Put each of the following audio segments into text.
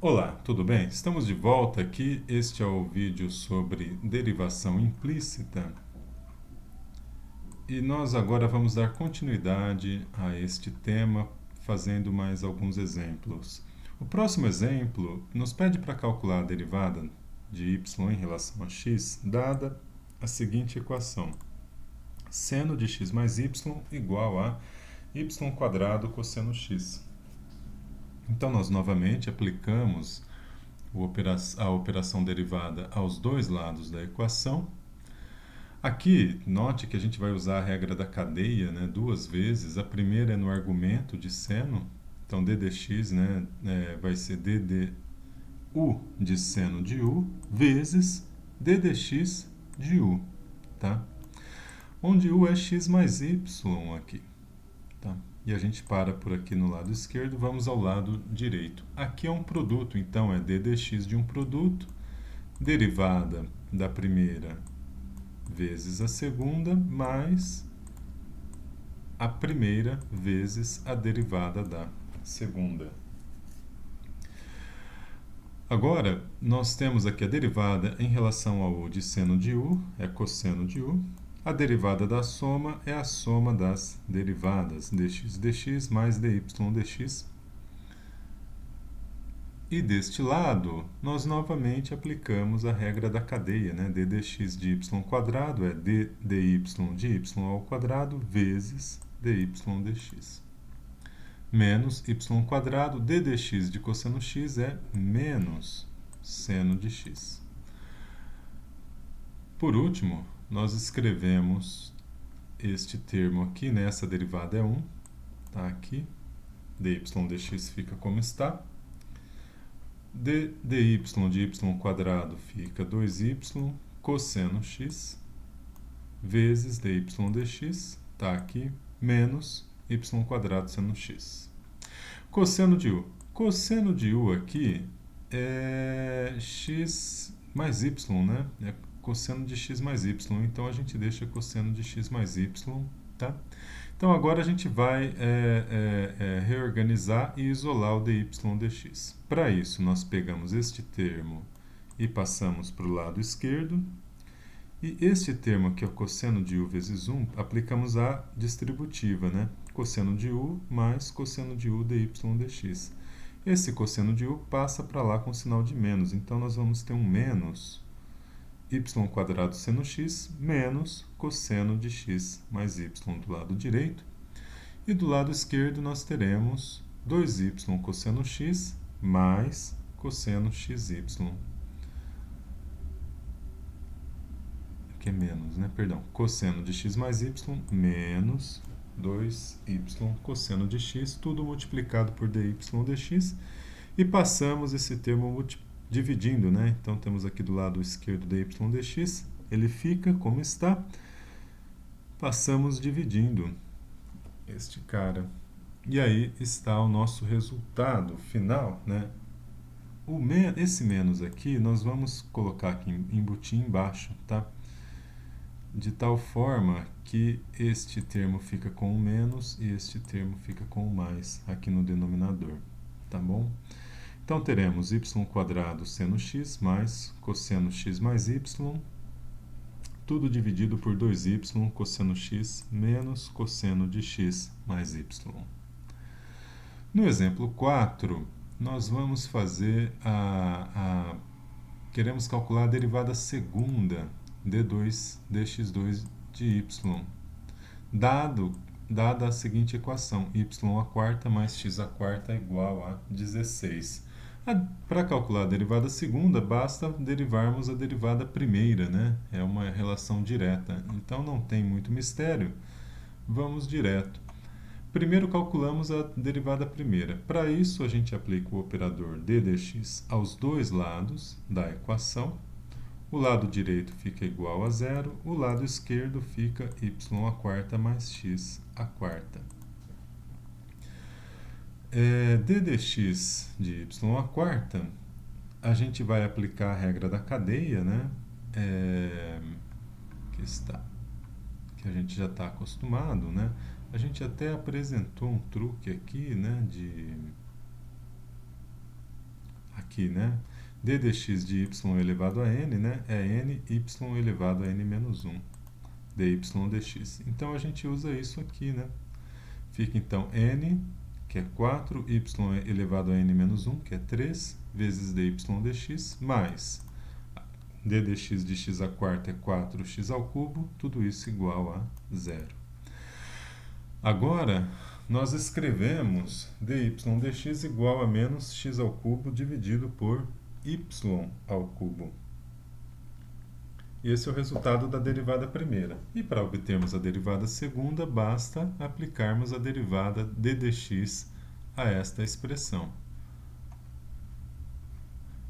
Olá, tudo bem? Estamos de volta aqui. Este é o vídeo sobre derivação implícita e nós agora vamos dar continuidade a este tema fazendo mais alguns exemplos. O próximo exemplo nos pede para calcular a derivada de y em relação a x, dada a seguinte equação: seno de x mais y igual a y quadrado cosseno x. Então, nós novamente aplicamos a operação derivada aos dois lados da equação. Aqui, note que a gente vai usar a regra da cadeia, né, duas vezes. A primeira é no argumento de seno. Então, d dx, né, vai ser ddu de seno de u vezes d dx de u. Tá? Onde u é x mais y aqui. Tá? E a gente para por aqui no lado esquerdo, vamos ao lado direito. Aqui é um produto, então é d dx de um produto, derivada da primeira vezes a segunda, mais a primeira vezes a derivada da segunda. Agora, nós temos aqui a derivada em relação ao u de seno de u, é cosseno de u. A derivada da soma é a soma das derivadas, dx dx mais dy dx. E deste lado, nós novamente aplicamos a regra da cadeia, né? d dx de y quadrado é d dy de y ao quadrado vezes dy dx. Menos y quadrado, d dx de cosseno x é menos seno de x. Por último, nós escrevemos este termo aqui, né? Essa derivada é 1, tá aqui. dy dx fica como está. dy de y quadrado fica 2y cosseno x vezes dy dx, tá aqui, menos y quadrado seno x. Cosseno de u. Cosseno de u aqui é x mais y, né? É cosseno de x mais y, então a gente deixa cosseno de x mais y, tá? Então agora a gente vai reorganizar e isolar o dy dx. Para isso, nós pegamos este termo e passamos para o lado esquerdo. E este termo aqui, o cosseno de u vezes 1, aplicamos a distributiva, né? Cosseno de u mais cosseno de u dy dx. Esse cosseno de u passa para lá com sinal de menos, então nós vamos ter um menos y quadrado seno x menos cosseno de x mais y do lado direito. E do lado esquerdo nós teremos 2y cosseno x mais cosseno xy. Que é menos, né? Perdão. Cosseno de x mais y menos 2y cosseno de x, tudo multiplicado por dy dx. E passamos esse termo dividindo, né? Então, temos aqui do lado esquerdo dy dx, ele fica como está. Passamos dividindo este cara. E aí está o nosso resultado final, né? Esse menos aqui, nós vamos colocar aqui, embutir embaixo, tá? De tal forma que este termo fica com o menos e este termo fica com o mais aqui no denominador, tá bom? Então, teremos y quadrado seno x mais cosseno x mais y, tudo dividido por 2y cosseno x menos cosseno de x mais y. No exemplo 4, nós vamos fazer queremos calcular a derivada segunda, d2 dx2 de y, dada a seguinte equação: y à quarta mais x à quarta é igual a 16. Para calcular a derivada segunda, basta derivarmos a derivada primeira, né? É uma relação direta, então não tem muito mistério. Vamos direto. Primeiro calculamos a derivada primeira. Para isso, a gente aplica o operador d dx aos dois lados da equação. O lado direito fica igual a zero, o lado esquerdo fica y à quarta mais x à quarta. D dx de y à quarta, a gente vai aplicar a regra da cadeia, né? Que a gente já está acostumado, né? A gente até apresentou um truque aqui, né? aqui, né? d dx de y elevado a n, né? É n y elevado a n menos 1, dy dx. Então, a gente usa isso aqui, né? Fica, então, n, que é 4, y elevado a n menos 1, que é 3, vezes dy dx, mais d dx de x à quarta é 4x ao cubo, tudo isso igual a 0. Agora, nós escrevemos dy dx igual a menos x ao cubo dividido por y ao cubo. Esse é o resultado da derivada primeira. E para obtermos a derivada segunda, basta aplicarmos a derivada d dx a esta expressão.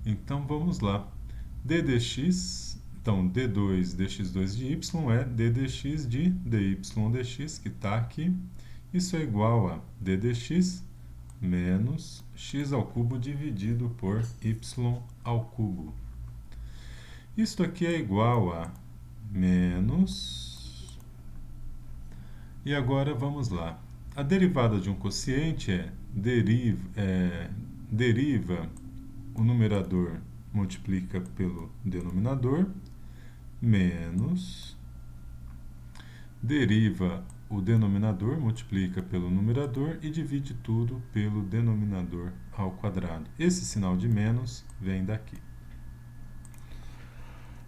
Então, vamos lá. d dx, então, d2 dx2 de y é d dx de dy dx, que está aqui. Isso é igual a d dx menos x ao cubo dividido por y ao cubo. Isto aqui é igual a menos... E agora vamos lá. A derivada de um quociente deriva o numerador multiplica pelo denominador, menos deriva o denominador, multiplica pelo numerador e divide tudo pelo denominador ao quadrado. Esse sinal de menos vem daqui.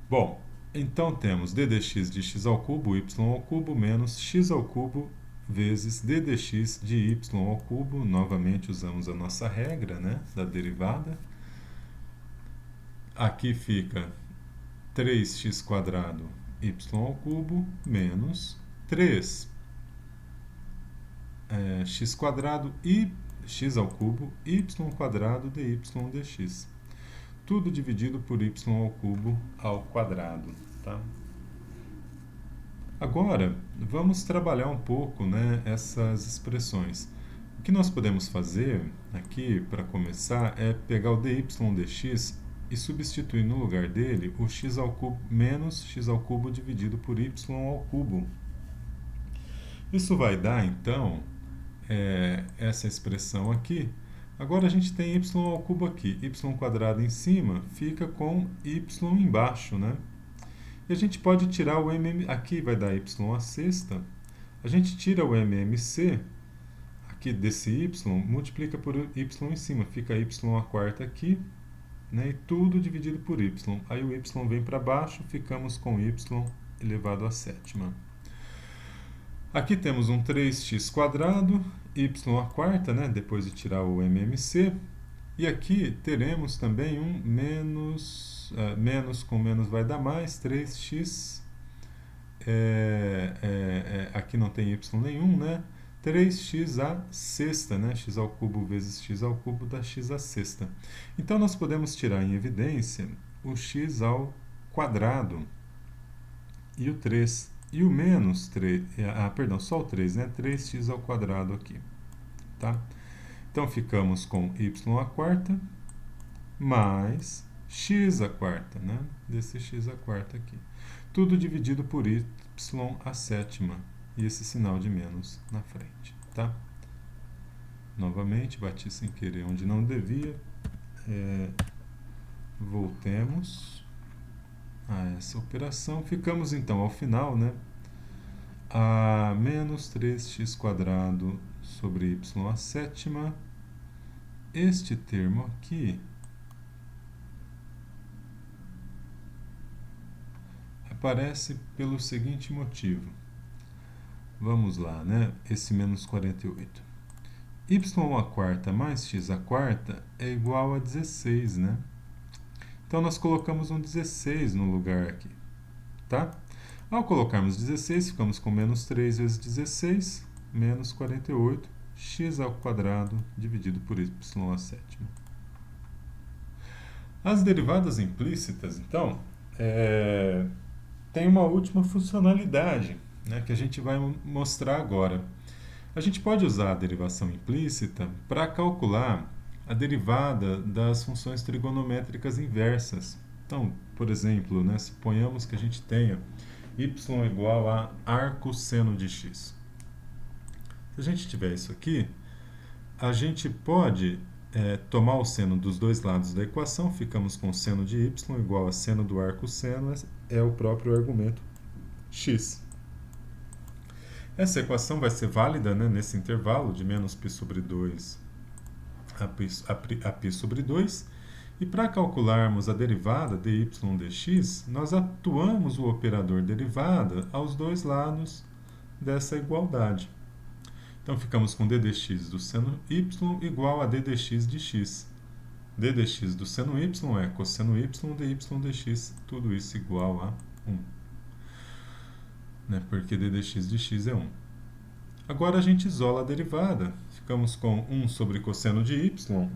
Bom, então temos d dx de x ao cubo, y ao cubo, menos x ao cubo vezes d dx de y ao cubo. Novamente usamos a nossa regra, né, da derivada. Aqui fica 3x² y ao cubo menos 3 x² e x ao cubo y² dy dx. Tudo dividido por y ao cubo ao quadrado. Tá? Agora, vamos trabalhar um pouco, né, essas expressões. O que nós podemos fazer aqui, para começar, é pegar o dy dx e substituir no lugar dele o x ao cubo menos x ao cubo dividido por y ao cubo. Isso vai dar, então, essa expressão aqui. Agora a gente tem y ao cubo aqui, y² em cima fica com y embaixo, né? E a gente pode tirar o aqui vai dar y à sexta. A gente tira o MMC aqui desse y, multiplica por y em cima, fica y² aqui, né? E tudo dividido por y. Aí o y vem para baixo, ficamos com y elevado à sétima. Aqui temos um 3x², y², né, depois de tirar o MMC. E aqui teremos também um menos, menos com menos vai dar mais, 3x, aqui não tem y nenhum, né, 3x à sexta, né, x ao cubo vezes x ao cubo dá x à sexta. Então, nós podemos tirar em evidência o x ao quadrado e o 3. E o menos 3, perdão, só o 3, né? 3x² aqui, tá? Então, ficamos com y² mais x², né? Desse x² aqui. Tudo dividido por y à sétima. E esse sinal de menos na frente, tá? Novamente, bati sem querer onde não devia. Voltemos a essa operação. Ficamos então ao final, né, a menos 3x² sobre y à sétima. Este termo aqui aparece pelo seguinte motivo. Vamos lá, né, esse menos 48. y² mais x² é igual a 16, né? Então, nós colocamos um 16 no lugar aqui, tá? Ao colocarmos 16, ficamos com menos 3 vezes 16, menos 48, x² dividido por y à sétima. As derivadas implícitas, então, tem uma última funcionalidade, né, que a gente vai mostrar agora. A gente pode usar a derivação implícita para calcular a derivada das funções trigonométricas inversas. Então, por exemplo, né, suponhamos que a gente tenha y igual a arcosseno de x. Se a gente tiver isso aqui, a gente pode tomar o seno dos dois lados da equação, ficamos com seno de y igual a seno do arco seno, é o próprio argumento x. Essa equação vai ser válida, né, nesse intervalo de menos π sobre 2 a π sobre 2. E para calcularmos a derivada dy dx, nós atuamos o operador derivada aos dois lados dessa igualdade. Então, ficamos com d dx do seno y igual a d dx de x. d dx do seno y é cosseno y dy dx, tudo isso igual a 1. Né? Porque d dx de x é 1. Agora a gente isola a derivada. Ficamos com 1 sobre cosseno de y.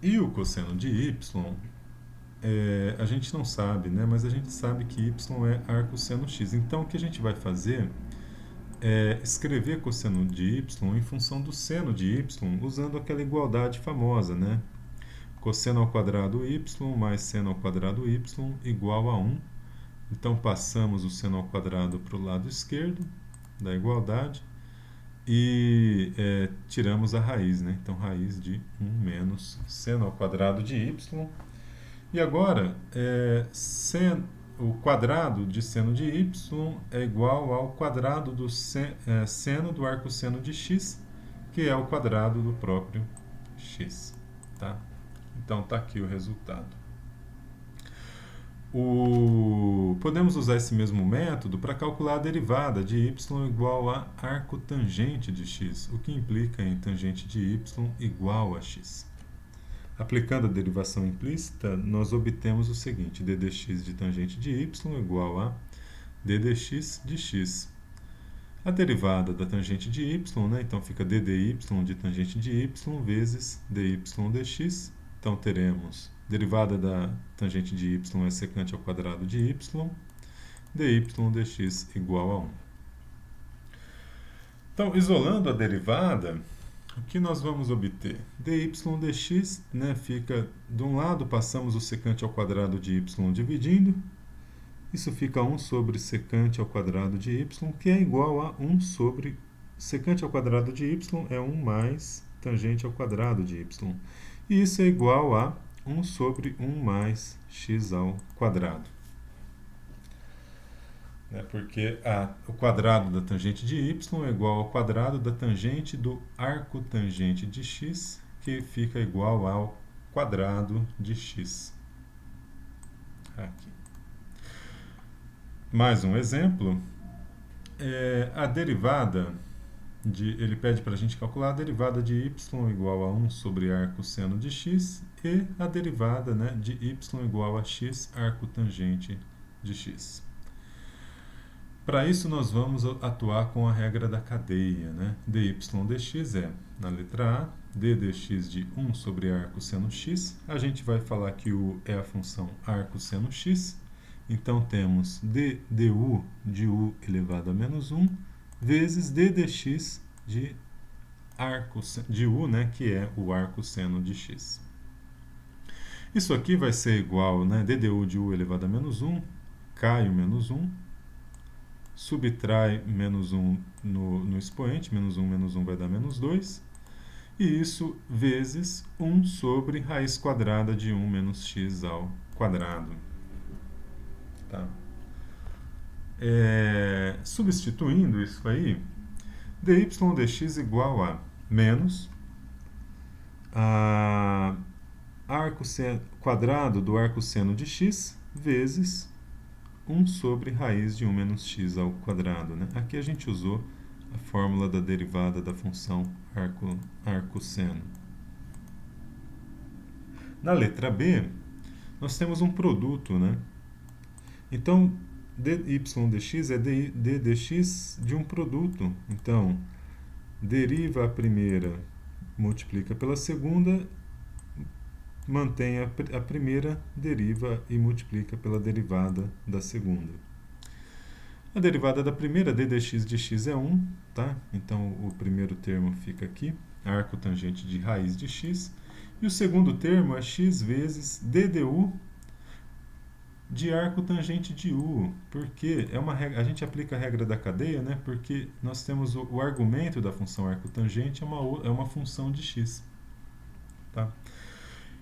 E o cosseno de y, a gente não sabe, né? Mas a gente sabe que y é arcosseno x. Então, o que a gente vai fazer é escrever cosseno de y em função do seno de y, usando aquela igualdade famosa, né? Cosseno ao quadrado y mais seno ao quadrado y igual a 1. Então, passamos o seno ao quadrado para o lado esquerdo da igualdade e tiramos a raiz, né? Então, raiz de 1 menos seno ao quadrado de y. E agora, o quadrado de seno de y é igual ao quadrado do seno do arcosseno de x, que é o quadrado do próprio x. Tá? Então, está aqui o resultado. Podemos usar esse mesmo método para calcular a derivada de y igual a arco tangente de x, o que implica em tangente de y igual a x. Aplicando a derivação implícita, nós obtemos o seguinte: d dx de tangente de y igual a d dx de x. A derivada da tangente de y, né? Então fica d dy de tangente de y vezes dy dx. Então teremos derivada da tangente de y é secante ao quadrado de y, dy dx igual a 1. Então, isolando a derivada, o que nós vamos obter? dy dx, né, fica, de um lado passamos o secante ao quadrado de y dividindo, isso fica 1 sobre secante ao quadrado de y, que é igual a 1 sobre secante ao quadrado de y é 1 mais tangente ao quadrado de y. E isso é igual a 1 sobre 1 mais x ao quadrado. Porque o quadrado da tangente de y é igual ao quadrado da tangente do arco tangente de x, que fica igual ao quadrado de x. Aqui. Mais um exemplo. A derivada ele pede para a gente calcular a derivada de y igual a 1 sobre arco seno de x e a derivada, né, de y igual a x arco tangente de x. Para isso, nós vamos atuar com a regra da cadeia, né? dy dx é, na letra A, d dx de 1 sobre arco seno x. A gente vai falar que u é a função arco seno x. Então, temos d du de u elevado a menos 1 vezes d dx de u, né? Que é o arco seno de x. Isso aqui vai ser igual, né? d du de u elevado a menos 1, cai o menos 1. Subtrai menos 1 no expoente, menos 1 vai dar menos 2, e isso vezes 1 sobre raiz quadrada de 1 menos x ao quadrado. Tá? Substituindo isso aí, dy dx igual a menos quadrado do arco seno de x vezes 1 sobre raiz de 1 menos x ao quadrado. Né? Aqui a gente usou a fórmula da derivada da função arcosseno. Na letra B, nós temos um produto. Né? Então, dy dx é d dx de um produto. Então, deriva a primeira, multiplica pela segunda, mantém a primeira, deriva e multiplica pela derivada da segunda. A derivada da primeira, d dx de x é 1, tá? Então, o primeiro termo fica aqui, arco tangente de raiz de x. E o segundo termo é x vezes d du de arco tangente de u. Porque a gente aplica a regra da cadeia, né? Porque nós temos o argumento da função arco tangente é uma função de x. Tá?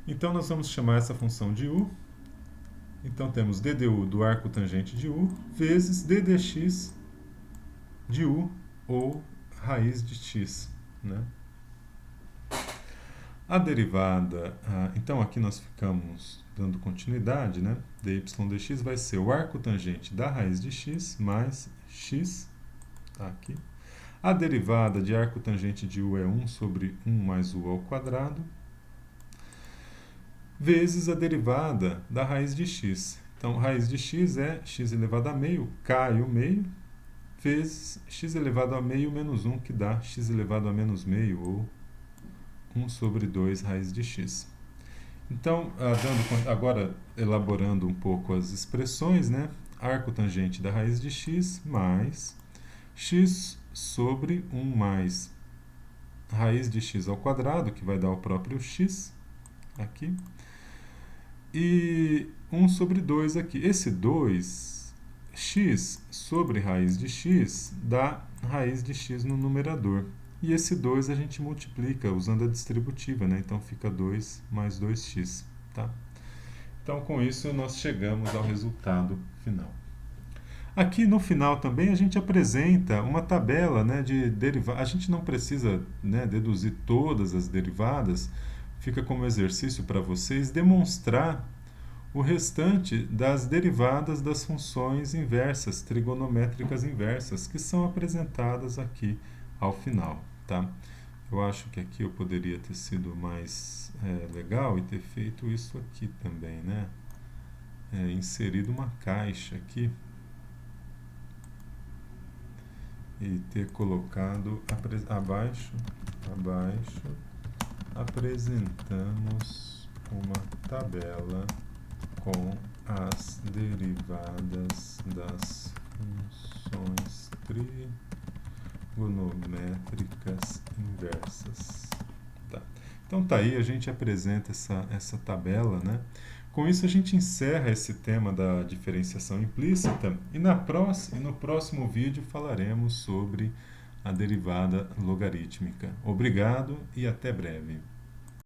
Então, nós vamos chamar essa função de u. Então, temos ddu do arco tangente de u vezes ddx de u, ou raiz de x, né? A derivada, então aqui nós ficamos dando continuidade, né? dy dx vai ser o arco tangente da raiz de x mais x, tá aqui. A derivada de arco tangente de u é 1 sobre 1 mais u ao quadrado, vezes a derivada da raiz de x. Então, raiz de x é x elevado a meio, cai o meio, vezes x elevado a meio menos 1, que dá x elevado a menos meio, ou 1 sobre 2 raiz de x. Então, agora elaborando um pouco as expressões, né? Arco tangente da raiz de x mais x sobre 1 mais raiz de x ao quadrado, que vai dar o próprio x, aqui. E 1 sobre 2 aqui. Esse 2, x sobre raiz de x, dá raiz de x no numerador. E esse 2 a gente multiplica usando a distributiva, né? Então fica 2 mais 2x, tá? Então, com isso, nós chegamos ao resultado final. Aqui no final também a gente apresenta uma tabela, né, de derivadas. A gente não precisa, né, deduzir todas as derivadas, fica como exercício para vocês demonstrar o restante das derivadas das funções inversas, trigonométricas inversas, que são apresentadas aqui ao final, tá? Eu acho que aqui eu poderia ter sido mais legal e ter feito isso aqui também, né? Inserido uma caixa aqui e ter colocado abaixo apresentamos uma tabela com as derivadas das funções trigonométricas inversas. Tá. Então tá aí, a gente apresenta essa tabela, né? Com isso a gente encerra esse tema da diferenciação implícita e no próximo vídeo falaremos sobre a derivada logarítmica. Obrigado e até breve.